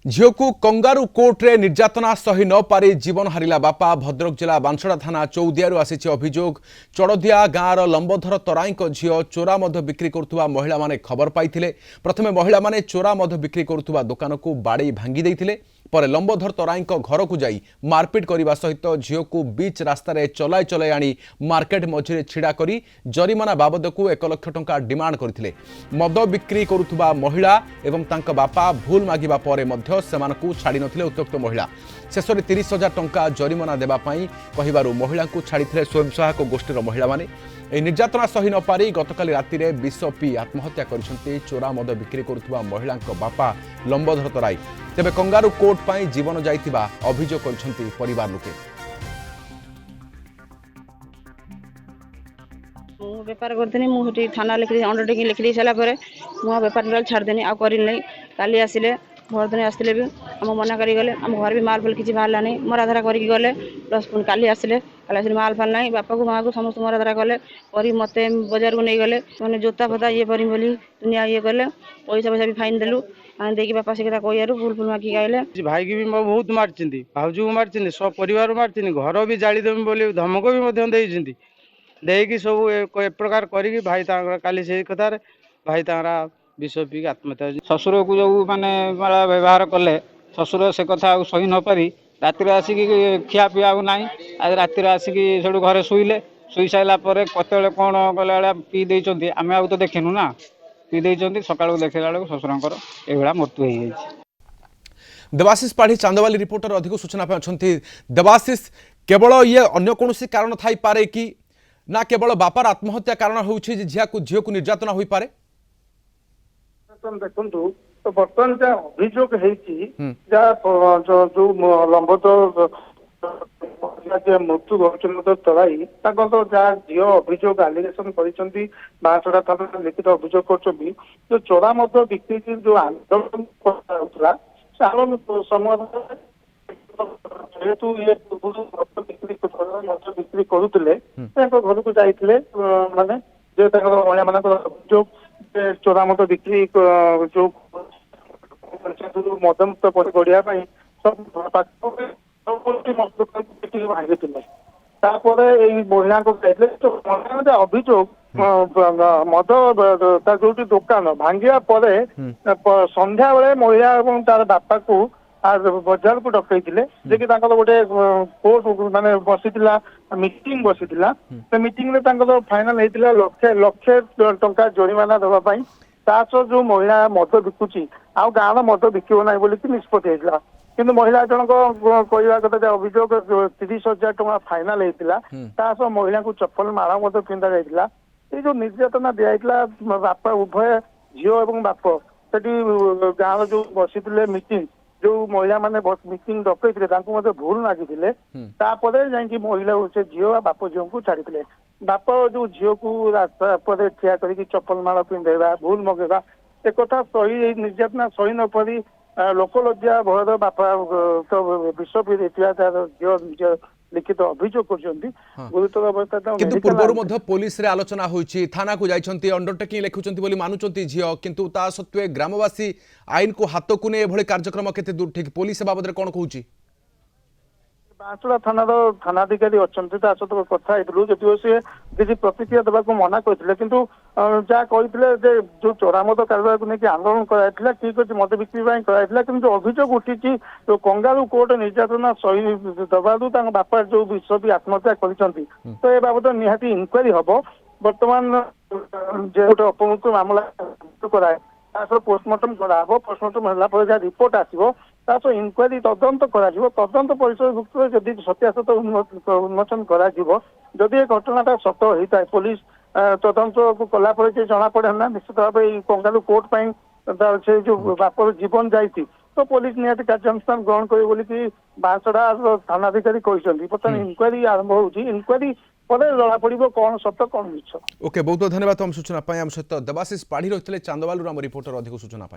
झील को कंगारू कोर्टे निर्यातना सही न पारि जीवन हारिला बापा भद्रक जिला बांसड़ा थाना चौदियारू आसी अभियोग चड़दिया गाँवर लंबोधर तराई झील चोरा मध बिक्री करुवा महिला माने खबर पाई प्रथमे महिला माने चोरा मध बिक्री करुवा दुकान को बाड़े भांगी देइथिले पर लंबोधर तराई घर को जाई मारपिट करने सहित झील को बीच रास्तार चलाई चलाई आनी मार्केट मझिरे छिड़ा करी जरिमाना बाबद को 1 लाख टंका डिमांड करथिले। मद बिक्री करुवा महिला एवं तांका बापा भूल मागिबा परे मध्य सेमानकु छाड़ी नथिले उत्त्यक्त महिला शेष में 30,000 टंका जरिमाना देवाई कहिबारु महिला को छाड़ीथिले स्वयं सहायक गोष्ठीर महिला माने। निर्यातना सही न पारि गतकाली रातिरे विष पी आत्महत्या करिसेंती चोरा मद बिक्री करुवा महिला बापा लंबोधर तराई। तेबे कंगारू कोर्ट पाई जीवन जाइतिबा अभियोग करिसेंती परिवार लोके। बेपार करते मुझे थाना लिखी अंडरटेकिंग लिखी सारा पर मुझे बेपार छाड़देनी आ कर काली आसिले भरदिन आसते भी आम मना करगले आम घर भी माल फाल किसी बाहर नहीं मराधरा करके गले प्लस पुणी काली आसिले माल फाल ना बापा को माँ को समस्त मराधरा कले कर मत बजार को नहीं गले मैंने जोता फता ये करी बोली दुनिया ये कले पैसा पैसा भी फाइन देलु देखिए बापा से कहू फुल फुल मागिक आइले भाई की भी बहुत मार्च भाउजी को मार्च सब परिवार मार्च घर भी जालीदेवी बोली धमक भी देकी सब एक प्रकार करी भाई काली से कथार भाई विष पी आत्महत्या। ससुर को जो माने व्यवहार कले ससुर से कथा सही न पारि राति आसिक खिया पिया ना आज राति आसिक से घरे शुईले शुई सारा कत कौन गला पी देते आम आउ तो देखनु ना पी देते सका देखला बेलू ससुर ये मृत्यु हो जाए। देवाशीष पाढ़ी चांदवाली रिपोर्टर अधिक सूचना अच्छा देवाशीष केवल ये अन्य कौन कारण थाई पारे कि ना केवल बापार आत्महत्या कारण होउछि झिया को झील को निर्यातना होई पारे। देखु तो बर्तमान जहाँ अभियोग जो लंबोधर मृत्यु घटना तराई तो जहाँ झील अभियोग आलिगेसन कर बांसड़ा थाना लिखित अभियोग कर जो चोरा मद बिक्री जो आंदोलन आंदोलन समय जेहेतु ये बिक्री करुले घर को जाइए माने जो महिला मान अभियोग चोरा मद बिक्री जो मदमुक्त गढ़िया सब भांगी महिला को जाइए अभियोग मद जो दुकान भांगा संध्या बेले महिला और तार बापा को बजार को डकई जे गोटे कोर्ट माने बसी मीटिंग बसी से मीटिंग फाइनाल होता लक्षे टंका जरिमाना देवाई सह जो महिला मद बिकुची आ गाँव मद बिकब ना बोली निष्पत्ति होता कि महिला जनक कहवा कथा अभियोग 30,000 टंका फाइनाल होता महिला को चप्पल माला पिंधा जाता ये जो निर्यातना दिया बापा उभय झील और बाप से गाँव जो बसी मीटिंग जो महिला माने मीटिंग डकई भूल मागिले जाकि महिला से झील बाप झील को छाड़ी बाप जो झील को रास्ता पर ठिया कर चप्पल माला पिंधेगा भूल मगेगा एक कथा सही निर्यातना सही न पारि लोकलज्जा भयर बापा तो विष पी झील लिखित अभियोग कर गुरुतर अवस्था किंतु पूर्व मध्य पुलिस रे आलोचना होइछि थाना को जाइछंती अंडरटेकिंग लेखुछंती बोली मानुछंती झियो किंतु ता सत्वे ग्रामवासी आईन को हाथ को ने एभଳି कार्यक्रम केते दूर ठीक पुलिस बाबद रे कोन कहूछि बांसड़ा थाना थानाधिकारी अच्छा सहित कथा जो सी किसी प्रतिक्रिया देवा मना करते किंतु जहाँ कहते जो चोरामद कारबार को लेकिन आंदोलन कराइला ठीक अच्छे मद बिक्री कराइला कि जो अभियोग उठी जो कंगारू कोर्ट निर्यातना सही दबारू बापा जो विष भी आत्महत्या करते तो ये बाबद निहाती इनक्वारी हम बर्तमान जो गोटे अपमृत्यु मामला कराए पोस्टमार्टम कराब पोस्टमार्टम है जहाँ रिपोर्ट आसो इनक्वारी तदंत तदंत परिसरभुक्त जदि सत्यासत उन्मोचन जदि ये घटनाटा सत होता है पुलिस तदंत को कला जना पड़े ना निश्चित भाव कंगारू कोर्ट से जो बापर जीवन जाती तो पुलिस निहत कार्यानुष्ठान ग्रहण कर बांसड़ा थानाधिकारी कहते बर्तमान इनक्वारी आरंभ होगी इनक्वारी जना पड़ो कौन सत कौन मिछ। ओके बहुत बहुत धन्यवाद तुम सूचना आम सहित देवाशीष पाढ़ी रही चांदवालू आम रिपोर्टर अधिक सूचना।